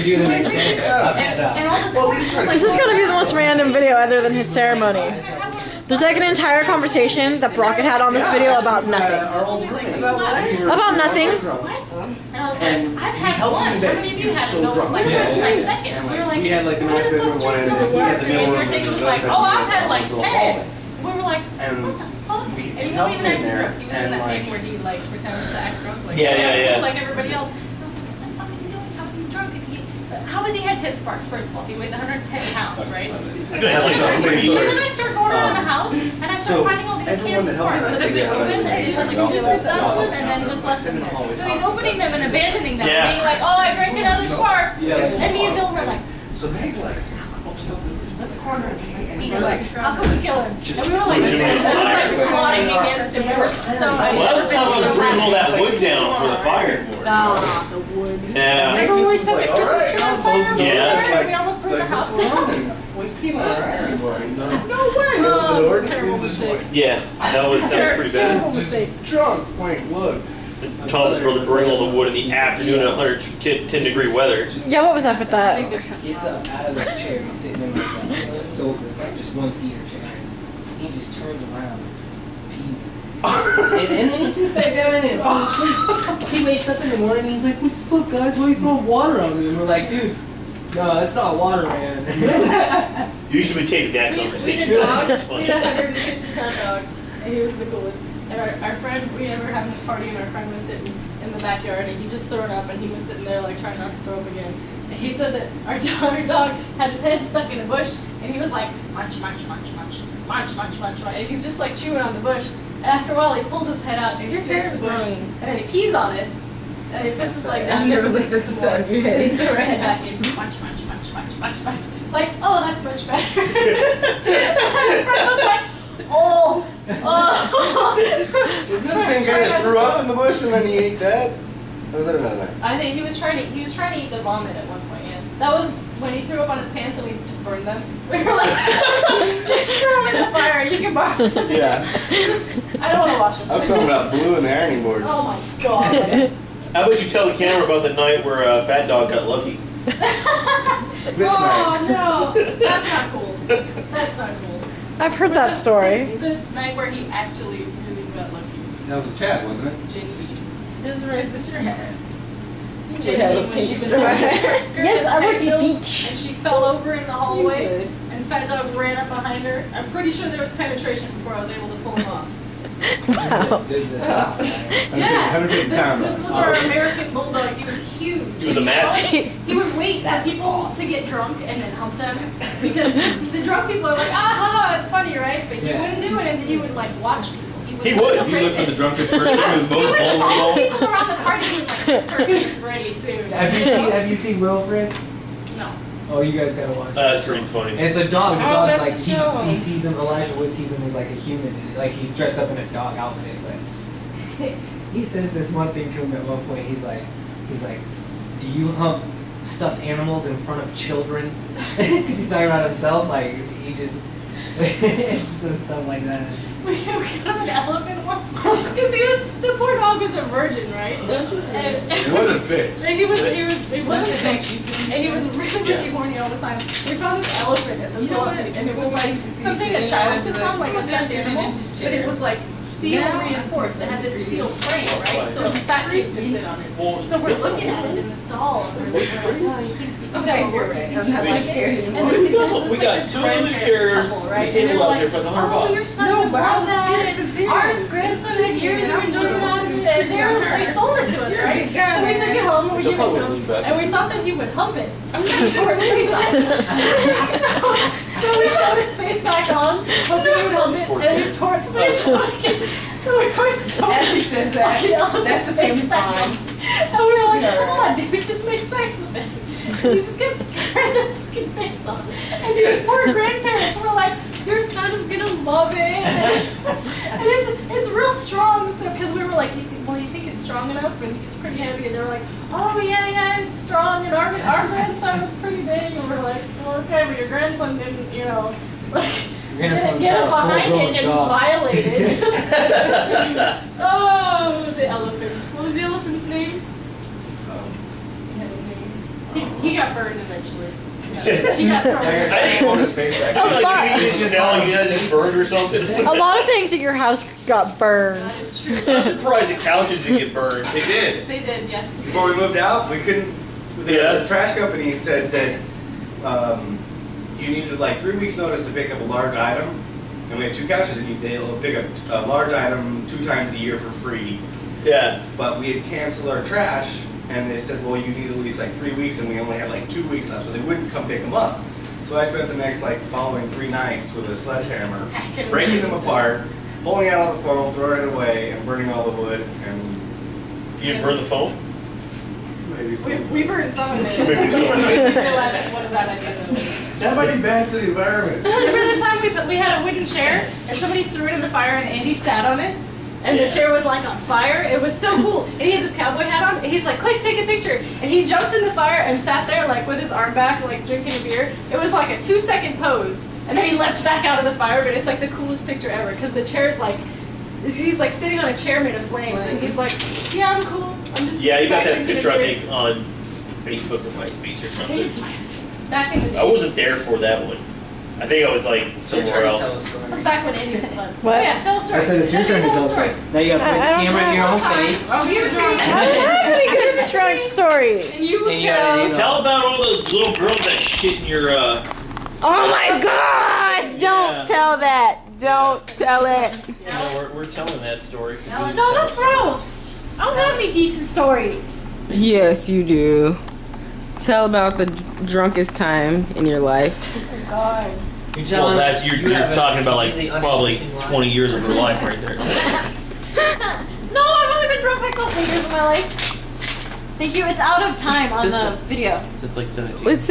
you do the next day? And all this This is gonna be the most random video other than his ceremony. There's like an entire conversation that Brockett had on this video about nothing. About nothing. And I've had one. How many of you had? No, it's like this is my second. We were like, we had like the nice bedroom one end, and he had the middle and room. your take was like, oh, I've had like 10. We were like, And what the fuck? we And he helped wasn't even him there, acting drunk. He was in and that like, thing where he like pretends to act drunk, like Yeah. like everybody else. And I was like, what the fuck is he doing? How is he drunk? How has he had 10 sparks? First of all, he weighs 110 pounds, right? So then I start going around the house and I start finding all these cans of sparks that have been opened and they had like 2 sips out of them and then just left them there. So he's opening them and abandoning them and being like, oh, I drank another sparks. And me and Bill were like, so Meg like, let's corner him. And he's like, how can we kill him? And we were like plotting against him. We were so Well, that was tough to bring all that wood down for the fire. The wood. Yeah. Remember when we set the Christmas tree on fire? Yeah. And we almost burned the house down. well, he's peeing on our iron board. No way! Oh, it's a terrible mistake. Yeah, that was pretty Terrible bad. mistake. Drunk, like, look. Tom's brother bring all the wood in the afternoon at 110-degree weather. Yeah, what was up with that? Gets up out of his chair, he's sitting in like a sofa, like just one seater chair. He just turns around, pees. and then he sits back down in it and falls asleep. He wakes up in the morning and he's like, what the fuck, guys? Why are you throwing water on me? And we're like, dude, no, that's not water, man. Usually we take that conversation. We had It's a funny. 150-pound dog, and he was the coolest. And our friend, we ever had this party, and our friend was sitting in the backyard, and he just threw it up, and he was sitting there like trying not to throw up again. And he said that our dog had his head stuck in a bush, and he was like munch, munch, munch, munch, munch, munch, munch, munch, and he's just like chewing on the bush. And after a while, he pulls his head out and he sniffs the bush, and then he pees on it, and he puts his leg down. Never looks at the sun. Your head He is sticks his head back in. Munch, munch, munch, munch, munch, munch. Like, oh, that's much better. And Fred was like, oh. Isn't that the same guy that threw up in the bush and then he ate that? Or was that another night? I think he was trying to eat the vomit at one point. Yeah, that was when he threw up on his pants and we just burned them. We were like, just throw them in the fire. You can borrow some. Yeah. I don't want to wash them. I was talking about blue and the ironing board. Oh my god. How about you tell the camera about the night where Fat Dog got lucky? Oh no, that's not cool. That's not cool. I've heard that story. The night where he actually really got lucky. That was Chad, wasn't it? Jenny B. Desiree, this your hair? Yeah, Jenny, the when pink she was skirt. wearing a short skirt Yes, I and went to high the heels, beach. and she fell over in the hallway, and Fat Dog ran up behind her. I'm pretty sure there was penetration before I was able to pull him off. Wow. Yeah, 150 pounds. this was our American bulldog. He was huge. He was a massive. He would wait for people to get drunk and then hump them because the drunk people are like, ah, it's funny, right? But he wouldn't do it until he would like watch people. He would. such a You look for the rapist. drunkest person who's He most would follow vulnerable. people around the party and like, this person is ready soon. Have you seen Wilfred? No. Oh, you guys gotta watch it. That's pretty funny. It's a dog. The Oh, dog, that's like the show. he sees him. Elijah Wood sees him as like a human. Like he's dressed up in a dog outfit, but he says this one thing to him at one point. He's like, do you hump stuffed animals in front of children? Because he's talking about himself. Like he just, it's some stuff like that. We got him an elephant once because the poor dog was a virgin, right? It wasn't fish. And he wasn't fixed, and he was really horny all the time. We found this elephant at the salon, and it was like something a child sits on, like a stuffed animal, but it was like steel reinforced. It had this steel frame, right? So a fat kid could sit on it. So we're looking at it in the stall, and we're like, oh, you think Okay, you're right. I'm not like scared and anymore. then there's this, We like, got this 2 little grandparent chairs, couple, the right? And they table were out like, there for the $100. oh, your son would love that. Our grandson had years of enjoyment out of it, and they sold it to us, right? So we took it home and we gave it to him, and we thought that he would hump it. And we tore its face off. So we sewed its face back on, hoping he would hump it, and he tore its face off again. So we were so Ashley says that. That's a famous back. line. And we were like, come on, dude, just make sex with it. And he just kept tearing the fucking face off. And these poor grandparents were like, your son is gonna love it. And it's real strong, so, because we were like, well, you think it's strong enough? And it's pretty heavy. And they were like, oh, yeah, it's strong. And our grandson was pretty big. And we were like, well, okay, but your grandson didn't, like, Grandson's get got up a behind full-grown it and dog. violate it. Oh, the elephant. What was the elephant's name? He had a name. He got burned eventually. He got I burned. got on his face back. I was like, maybe you sell you guys get burned or something. A lot of things at your house got burned. That's true. I'm surprised the couches didn't get burned. They did. They did, yeah. Before we moved out, we couldn't. The trash company said that you needed like 3 weeks' notice to pick up a large item, and we had 2 couches, and they'll pick up a large item 2 times a year for free. Yeah. But we had canceled our trash, and they said, well, you need at least like 3 weeks, and we only had like 2 weeks left, so they wouldn't come pick them up. So I spent the next like following 3 nights with a sledgehammer, Hacking breaking them pieces. apart, pulling out all the foam, throwing it away, and burning all the wood, and You didn't burn the phone? maybe some. We burned some of it. Maybe some. We didn't realize what a bad idea that was. That might be bad for the environment. Remember the time we had a wooden chair and somebody threw it in the fire and Andy sat on it? And the chair was like on fire. It was so cool. And he had this cowboy hat on. And he's like, quick, take a picture. And he jumped in the fire and sat there like with his arm back, like drinking a beer. It was like a 2-second pose. And then he leapt back out of the fire. But it's like the coolest picture ever because the chair's like, he's like sitting on a chair made of flames. And he's like, yeah, I'm cool. I'm just Yeah, you got that drinking a picture, I beer." think, on Facebook or MySpace or I think it's something. MySpace. Back in the day. I wasn't there for that one. I think I was like It's your somewhere turn to tell a else. story. That's back when Andy was fun. What? Oh, yeah, tell a story. I said it's your Andy, turn to tell a a story. Now you gotta point I the don't camera in your own face. Oh, you were drunk. I don't have any good strong And stories. you And you gotta, you know, Tell about all the little girls that shit in your, Oh my gosh! Don't tell that. Don't tell it. we're telling that story. No, that's gross. I don't have any decent stories. Yes, you do. Tell about the drunkest time in your life. Oh God. you're Well, telling that's, us you're you have a talking about like completely probably uninteresting life. 20 years of her life right there. No, I've only been drunk like less than years of my life. Thank you. It's out of time on the video. Since like 17. What's